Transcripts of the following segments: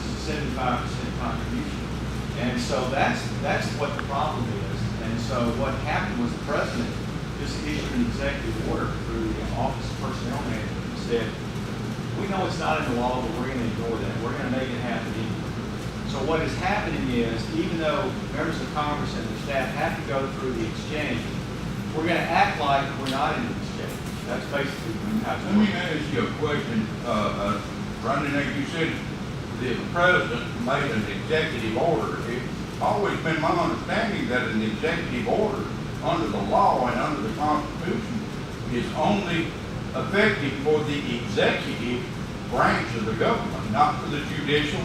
is a 75% contribution. And so that's what the problem is. And so what happened was the president just issued an executive order through the Office of Personnel Management and said, we know it's not in the law, but we're going to ignore that. We're going to make it happen anyway. So what is happening is, even though members of Congress and their staff have to go through the exchange, we're going to act like we're not in the exchange. That's basically how it's Let me ask you a question. Rodney, you said the president made an executive order. It's always been my understanding that an executive order under the law and under the Constitution is only effective for the executive branch of the government, not for the judicial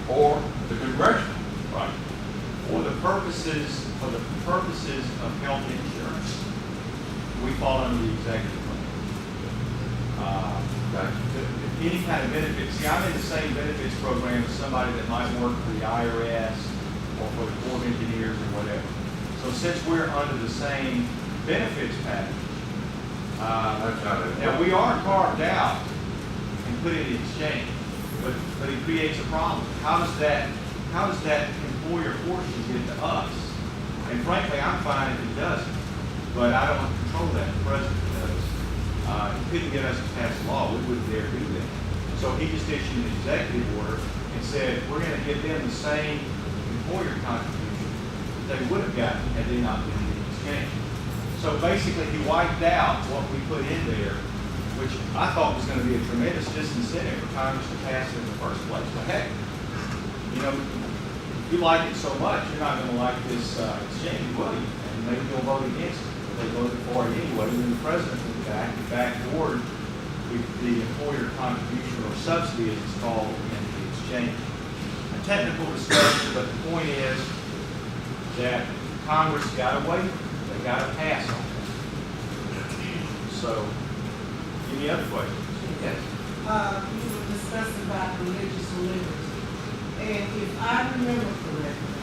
or the congressional. right. For the purposes of health insurance, we fall under the executive branch. Any kind of benefits. See, I'm in the same benefits program as somebody that might work for the IRS or for the Corps of Engineers or whatever. So since we're under the same benefits package, now we are carved out and put in the exchange, but it creates a problem. How does that employer portion get to us? And frankly, I'm fine if it doesn't, but I don't control that. The president does. He couldn't get us to pass a law. We wouldn't dare do that. So he just issued an executive order and said, we're going to give them the same employer contribution that they would have gotten had they not been in the exchange. So basically, he wiped out what we put in there, which I thought was going to be a tremendous disincentive for Congress to pass it in the first place. But hey, you know, if you like it so much, you're not going to like this exchange, will you? And maybe you'll vote against it. But they voted for it anyway. And then the president went back and backdoored the employer contribution or subsidy, as it's called, in the exchange. A technical discussion, but the point is that Congress got away with it. They got to pass on it. So, any other questions? Yes. You were discussing about religious liberty. And if I remember correctly,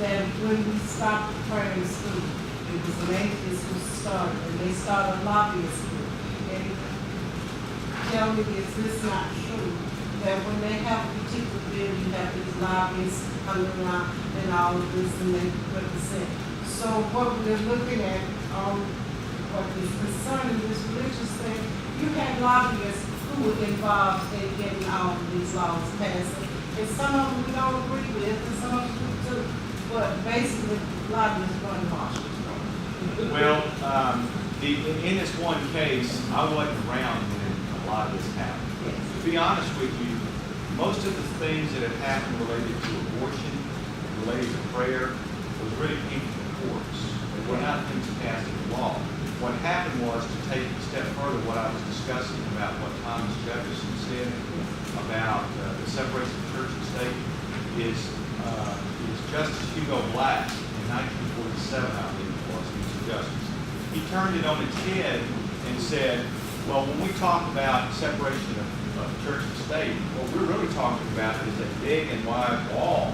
that when we stopped the prayer in school, it was an atheist who started, and they started a lobbyist group. And tell me, is this not true? That when they have a particular bill, you have these lobbyists coming around and all of this, and they represent. So what we're looking at, what is concerning this religious thing, you had lobbyists who were involved in getting all of these laws passed. And some of them we don't agree with, and some of them we do. But basically, lobbyists run Washington. Well, in this one case, I wasn't around when a lot of this happened. Yes. To be honest with you, most of the things that have happened related to abortion, related to prayer, was really came from the courts. They were not things passed into law. What happened was, to take a step further, what I was discussing about what Thomas Jefferson said about the separation of church and state is Justice Hugo Black in 1947, I believe it was, he was a justice. He turned it on its head and said, well, when we talk about separation of church and state, what we're really talking about is a big and wide wall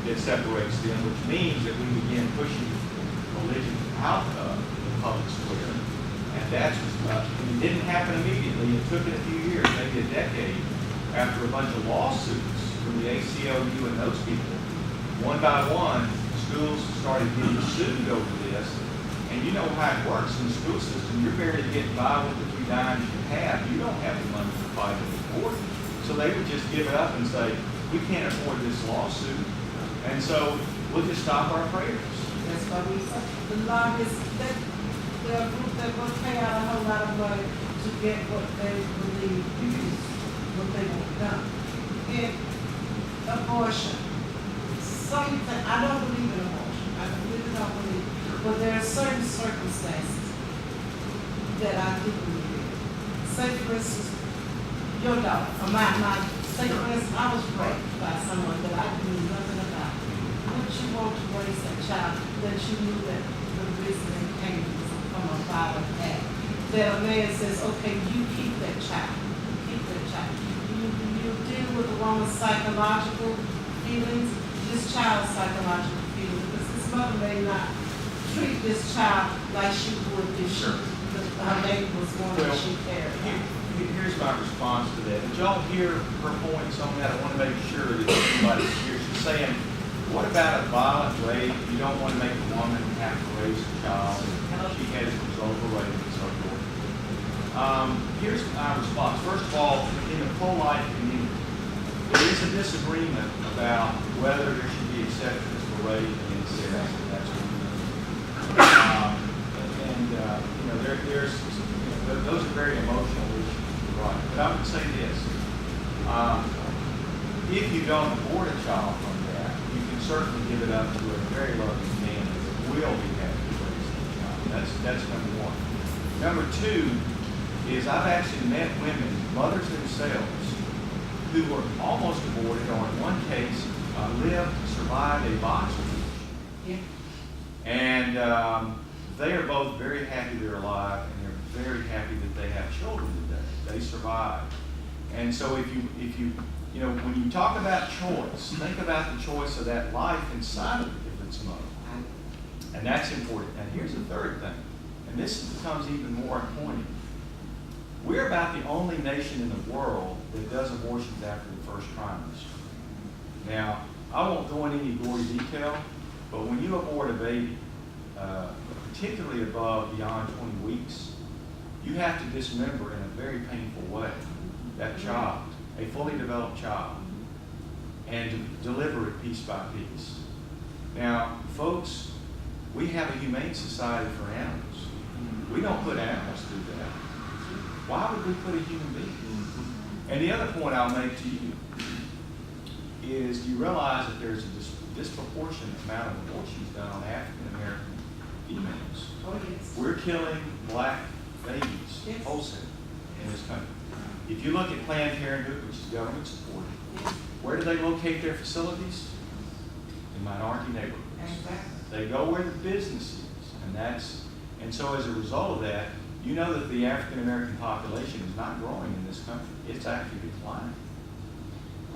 that separates them, which means that we begin pushing religion out of the public square. And that's, it didn't happen immediately. It took it a few years, maybe a decade, after a bunch of lawsuits from the ACLU and those people. One by one, schools started getting sued over this. And you know how it works in the school system. You're barely getting by with the few dimes you have. You don't have the money to fight in the court. So they would just give it up and say, we can't afford this lawsuit. And so we'll just stop our prayers. That's why we say the lobbyists, they're a group that will pay out a whole lot of money to get what they believe is what they want done. And abortion, something, I don't believe in abortion. I really don't believe. But there are certain circumstances that I do believe in. Say, for instance, your daughter, or say, for instance, I was raped by someone that I knew nothing about. Would you want to raise that child that you knew that the reason they came was from a violent act? That a man says, okay, you keep that child. You keep that child. You deal with the woman's psychological feelings, this child's psychological feelings, because this mother may not treat this child like she would if her baby was one that she cared about. Here's my response to that. Did y'all hear her points on that? I want to make sure that everybody hears. She's saying, what about a violent rape? You don't want to make a woman have to raise a child. She has a result of rape and so forth. Here's my response. First of all, in the pro-life community, there is a disagreement about whether there should be exceptions for rape and incest, and that's what those are very emotional issues, right? But I would say this: if you don't abort a child from that, you can certainly give it up to a very loving family that will be happy to raise that child. That's number one. Number two is I've actually met women, mothers themselves, who were almost aborted, or in one case, survived a box abortion. Yeah. And they are both very happy they're alive, and they're very happy that they have children today. They survived. And so if you when you talk about choice, think about the choice of that life inside of its mother. And that's important. And here's the third thing, and this becomes even more important. We're about the only nation in the world that does abortions after the first trimester. Now, I won't go into any gory detail, but when you abort a baby, particularly beyond 20 weeks, you have to dismember in a very painful way that child, a fully developed child, and deliver it piece by piece. Now, folks, we have a humane society for animals. We don't put animals through that. Why would we put a human being? And the other point I'll make to you is you realize that there's a disproportionate amount of abortions done on African American females. Oh, yes. We're killing black babies wholesale in this country. If you look at Planned Parenthood, which is government supported, where do they locate their facilities? In minority neighborhoods. Exactly. They go where the business is, and so as a result of that, you know that the African American population is not growing in this country. It's actually declining.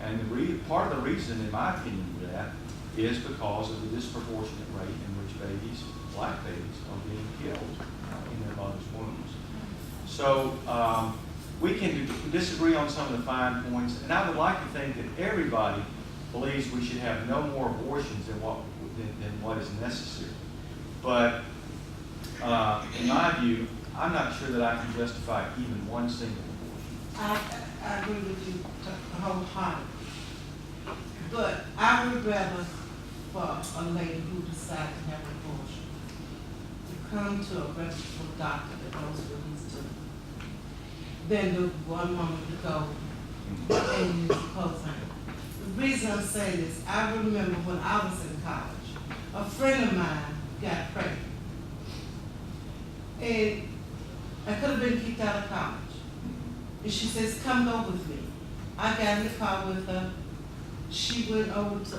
And part of the reason, in my opinion, for that is because of the disproportionate rate in which black babies, are being killed in their mother's wombs. So we can disagree on some of the fine points, and I would like to think that everybody believes we should have no more abortions than what is necessary. But in my view, I'm not sure that I can justify even one single abortion. I agree with you wholeheartedly. But I would rather for a lady who decides to have an abortion to come to a reputable doctor that knows what he's doing than the one woman to go and use clothing. The reason I'm saying this, I remember when I was in college, a friend of mine got pregnant. And I could have been kicked out of college. And she says, come go with me. I got in the car with her. She went over to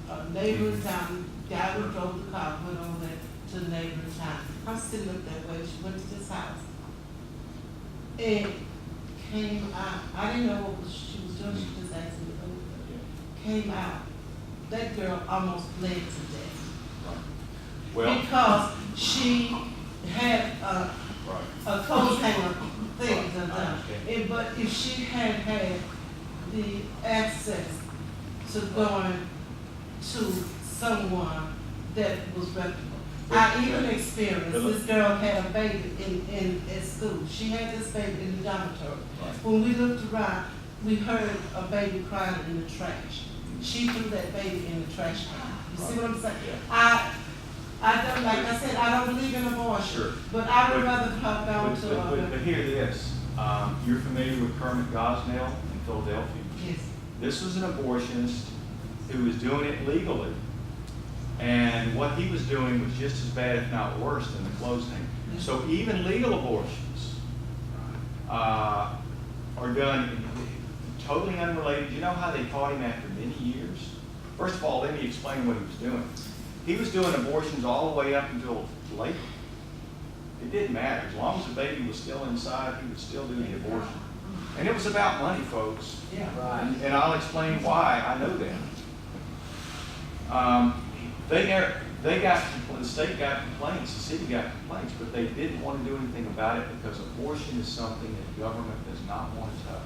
a neighboring town. Guy who drove the car went over there to the neighboring town. I'm sitting up that way. She went to this house. And came out. I didn't know what she was doing. She just asked me to go with her. Came out. That girl almost bled to death. Well, because she had a coat hanger thing done. But if she had had the access to going to someone that was reputable. I even experienced, this girl had a baby at school. She had this baby in the dormitory. When we looked around, we heard a baby crying in the trash. She threw that baby in the trash can. You see what I'm saying? I don't, like I said, I don't believe in abortion. Sure. But I would rather have gone to But hear this. You're familiar with Kermit Gosnell in Philadelphia? Yes. This was an abortionist who was doing it legally. And what he was doing was just as bad, if not worse, than the clothes hanger. So even legal abortions are done totally unrelated. You know how they caught him after many years? First of all, let me explain what he was doing. He was doing abortions all the way up until labor. It didn't matter. As long as the baby was still inside, he would still do the abortion. And it was about money, folks. Yeah. Right. And I'll explain why I know that. the state got complaints, the city got complaints, but they didn't want to do anything about it because abortion is something that government does not want to touch.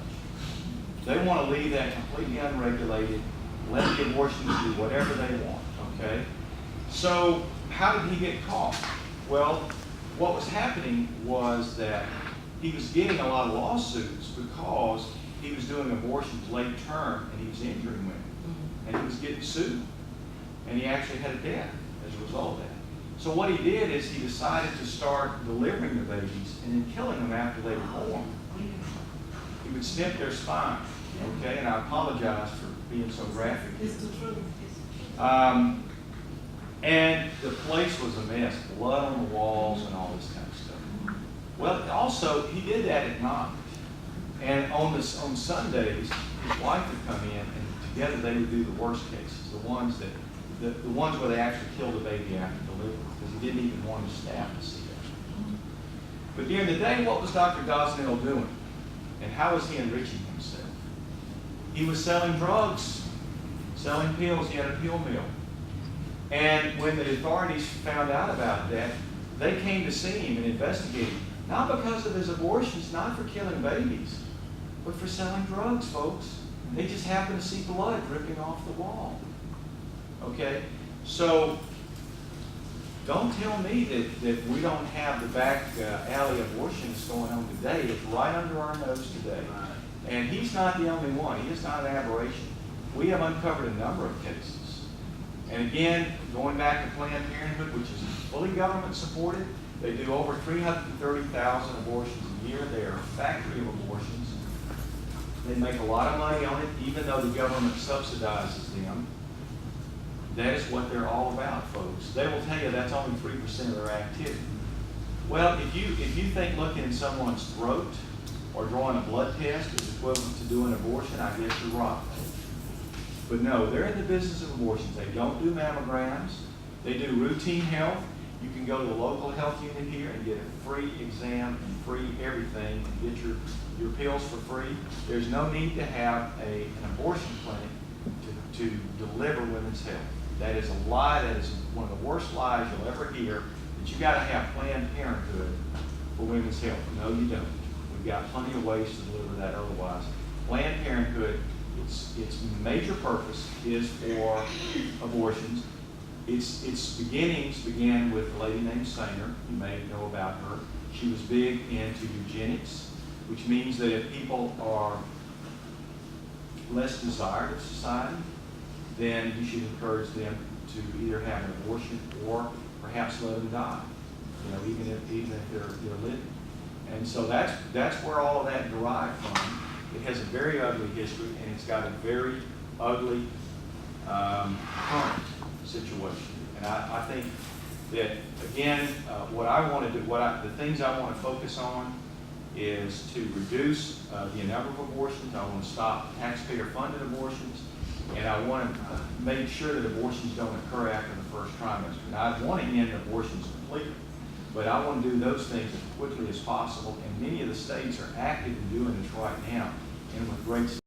They want to leave that completely unregulated, let the abortions do whatever they want, okay? So how did he get caught? Well, what was happening was that he was getting a lot of lawsuits because he was doing abortions late term and he was injuring women. And he was getting sued. And he actually had a death as a result of that. So what he did is he decided to start delivering the babies and then killing them after they were born. He would snip their spine, okay? And I apologize for being so graphic. It's the truth. And the place was a mess, blood on the walls and all this kind of stuff. Well, also, he did that at night. And on Sundays, his wife would come in and together they would do the worst cases, the ones where they actually killed the baby after delivery, because he didn't even want his staff to see that. But during the day, what was Dr. Gosnell doing? And how was he enriching himself? He was selling drugs, selling pills. He had a pill mill. And when the authorities found out about that, they came to see him and investigate him, not because of his abortions, not for killing babies, but for selling drugs, folks. They just happened to see blood dripping off the wall. Okay? So, don't tell me that we don't have the back alley abortionists going on today. It's right under our nose today. And he's not the only one. He is not an aberration. We have uncovered a number of cases. And again, going back to Planned Parenthood, which is fully government supported, they do over 330,000 abortions a year. They are a factory of abortions. They make a lot of money on it, even though the government subsidizes them. That is what they're all about, folks. They will tell you that's only 3% of their activity. Well, if you think looking in someone's throat or drawing a blood test is equivalent to doing an abortion, I guess you're right. But no, they're in the business of abortions. They don't do mammograms. They do routine health. You can go to the local health unit here and get a free exam and free everything and get your pills for free. There's no need to have an abortion clinic to deliver women's health. That is a lie. That is one of the worst lies you'll ever hear, that you got to have Planned Parenthood for women's health. No, you don't. We've got plenty of ways to deliver that otherwise. Planned Parenthood, its major purpose is for abortions. Its beginnings began with a lady named Sanger. You may know about her. She was big into eugenics, which means that if people are less desired of society, then you should encourage them to either have an abortion or perhaps let them die. Even if they're living. And so that's where all of that derived from. It has a very ugly history, and it's got a very ugly current situation. And I think that, again, what I want to do, the things I want to focus on is to reduce the number of abortions. I want to stop taxpayer-funded abortions, and I want to make sure that abortions don't occur after the first trimester. Now, I want to end abortions completely, but I want to do those things as quickly as possible, and many of the states are active in doing this right now, and with great